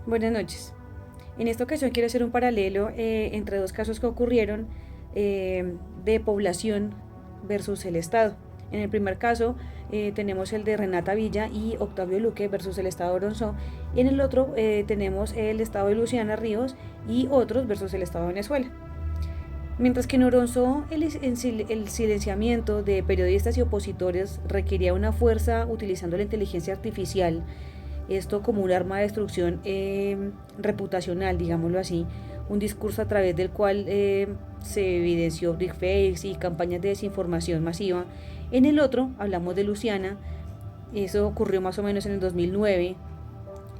Buenas noches. En esta ocasión quiero hacer un paralelo entre dos casos que ocurrieron de población versus el Estado. En el primer caso tenemos el de Renata Villa y Octavio Luque versus el Estado de Oronzó. Y en el otro tenemos el Estado de Luciana Ríos y otros versus el Estado de Venezuela. Mientras que en Oronzó el silenciamiento de periodistas y opositores requería una fuerza utilizando la inteligencia artificial, esto como un arma de destrucción reputacional, digámoslo así, un discurso a través del cual se evidenció deepfakes y campañas de desinformación masiva. En el otro hablamos de Luciana, eso ocurrió más o menos en el 2009,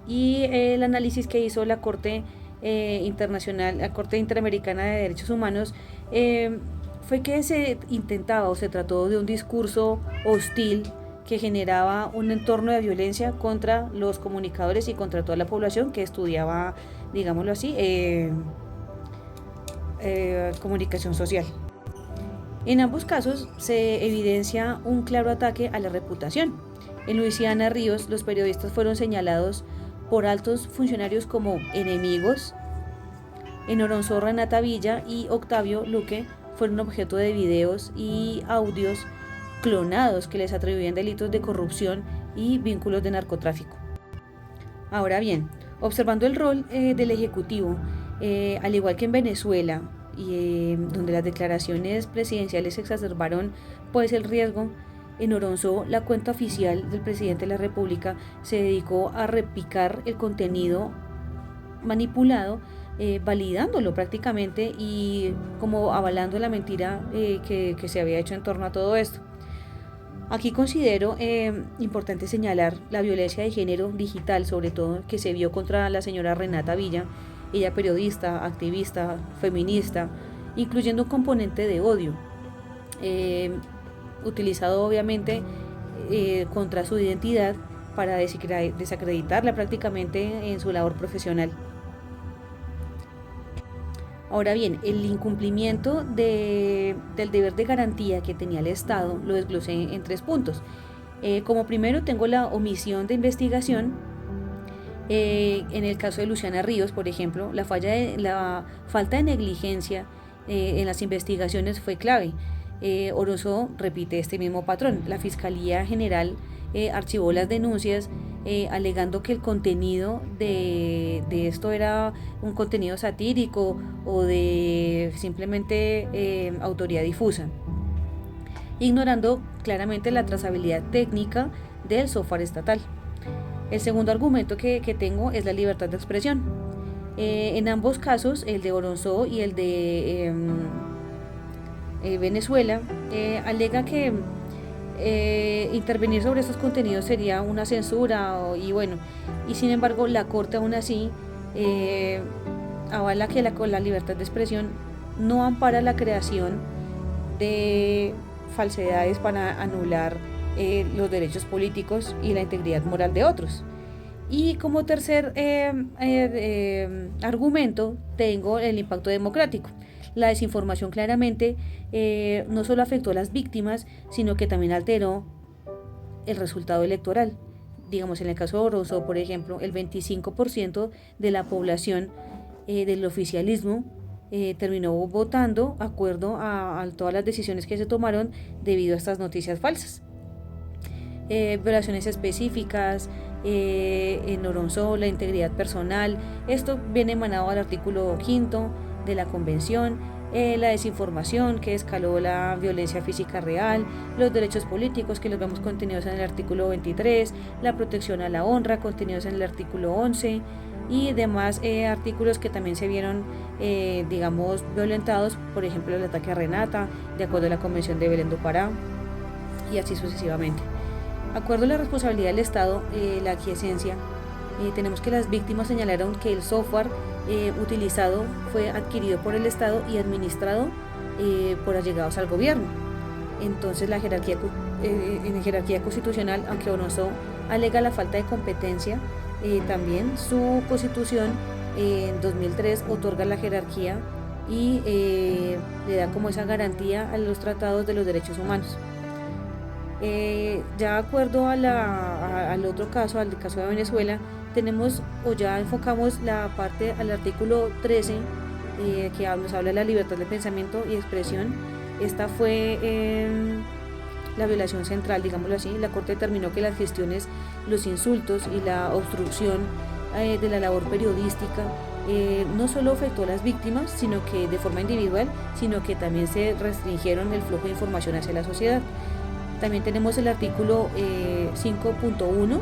y el análisis que hizo la Corte Internacional, la Corte Interamericana de Derechos Humanos, fue que se intentaba o se trató de un discurso hostil que generaba un entorno de violencia contra los comunicadores y contra toda la población que estudiaba, digámoslo así, comunicación social. En ambos casos se evidencia un claro ataque a la reputación. En Luciana Ríos, los periodistas fueron señalados por altos funcionarios como enemigos. En Oronzó, Renata Villa y Octavio Luque fueron objeto de videos y audios clonados que les atribuían delitos de corrupción y vínculos de narcotráfico. Ahora bien, observando el rol del Ejecutivo, al igual que en Venezuela, donde las declaraciones presidenciales exacerbaron pues el riesgo, en Oronzó la cuenta oficial del presidente de la República se dedicó a repicar el contenido manipulado, validándolo prácticamente y como avalando la mentira que se había hecho en torno a todo esto. Aquí considero importante señalar la violencia de género digital, sobre todo que se vio contra la señora Renata Villa, ella periodista, activista, feminista, incluyendo un componente de odio, utilizado obviamente contra su identidad para desacreditarla prácticamente en su labor profesional. Ahora bien, el incumplimiento del deber de garantía que tenía el Estado lo desglosé en 3 puntos. Como primero tengo la omisión de investigación. En el caso de Luciana Ríos, por ejemplo, la falta de negligencia en las investigaciones fue clave. Oronzó repite este mismo patrón. La Fiscalía General archivó las denuncias alegando que el contenido de esto era un contenido satírico o de simplemente autoría difusa, ignorando claramente la trazabilidad técnica del software estatal. El segundo argumento que tengo es la libertad de expresión. En ambos casos, el de Oronzó y el de Venezuela, alega que intervenir sobre estos contenidos sería una censura y sin embargo la Corte aún así avala que la libertad de expresión no ampara la creación de falsedades para anular los derechos políticos y la integridad moral de otros. Y como tercer argumento tengo el impacto democrático. La desinformación claramente no solo afectó a las víctimas, sino que también alteró el resultado electoral. Digamos, en el caso de Oronzó, por ejemplo, el 25% de la población del oficialismo terminó votando de acuerdo a todas las decisiones que se tomaron debido a estas noticias falsas. Violaciones específicas en Oronzó, la integridad personal, esto viene emanado al artículo 5 de la Convención, la desinformación que escaló la violencia física real, los derechos políticos que los vemos contenidos en el artículo 23, la protección a la honra contenidos en el artículo 11 y demás artículos que también se vieron violentados, por ejemplo el ataque a Renata de acuerdo a la Convención de Belén do Pará y así sucesivamente. Acuerdo a la responsabilidad del Estado, la aquiescencia, tenemos que las víctimas señalaron que el software utilizado fue adquirido por el Estado y administrado por allegados al gobierno. Entonces en jerarquía constitucional, aunque Oronzó alega la falta de competencia, también su constitución en 2003 otorga la jerarquía y le da como esa garantía a los tratados de los derechos humanos. Ya de acuerdo al otro caso, al caso de Venezuela, tenemos o ya enfocamos la parte al artículo 13, que nos habla de la libertad de pensamiento y expresión. Esta fue la violación central, digámoslo así. La Corte determinó que las gestiones, los insultos y la obstrucción de la labor periodística no solo afectó a las víctimas, sino que de forma individual, sino que también se restringieron el flujo de información hacia la sociedad. También tenemos el artículo 5.1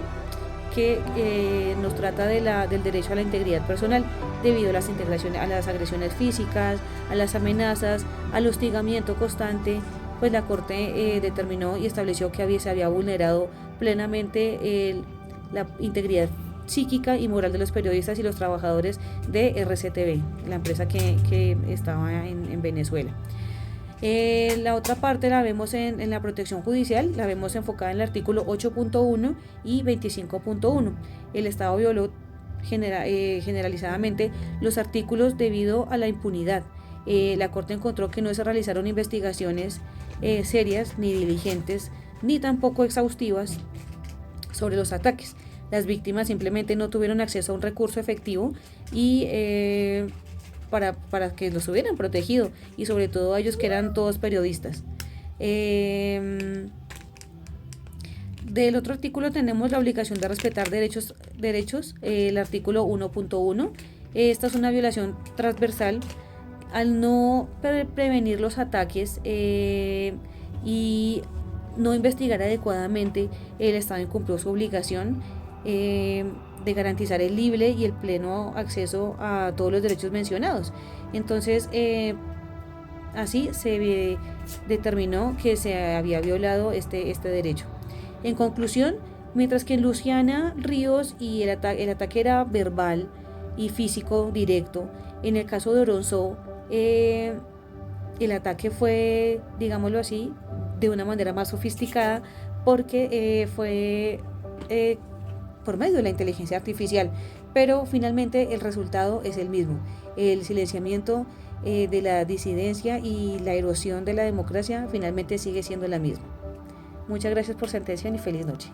que nos trata del derecho a la integridad personal debido a las agresiones físicas, a las amenazas, al hostigamiento constante. Pues la Corte determinó y estableció que se había vulnerado plenamente la integridad psíquica y moral de los periodistas y los trabajadores de RCTV, la empresa que estaba en Venezuela. La otra parte la vemos en la protección judicial, la vemos enfocada en el artículo 8.1 y 25.1. El Estado violó generalizadamente los artículos debido a la impunidad. La Corte encontró que no se realizaron investigaciones serias, ni diligentes, ni tampoco exhaustivas sobre los ataques. Las víctimas simplemente no tuvieron acceso a un recurso efectivo y para que los hubieran protegido, y sobre todo a ellos que eran todos periodistas. Del otro artículo tenemos la obligación de respetar derechos, el artículo 1.1. Esta es una violación transversal al no prevenir los ataques y no investigar adecuadamente. El Estado incumplió su obligación de garantizar el libre y el pleno acceso a todos los derechos mencionados. Entonces, así se determinó que se había violado este derecho. En conclusión, mientras que en Luciana Ríos el ataque era verbal y físico directo, en el caso de Oronzó el ataque fue, digámoslo así, de una manera más sofisticada, porque fue por medio de la inteligencia artificial, pero finalmente el resultado es el mismo: el silenciamiento de la disidencia y la erosión de la democracia finalmente sigue siendo la misma. Muchas gracias por su atención y feliz noche.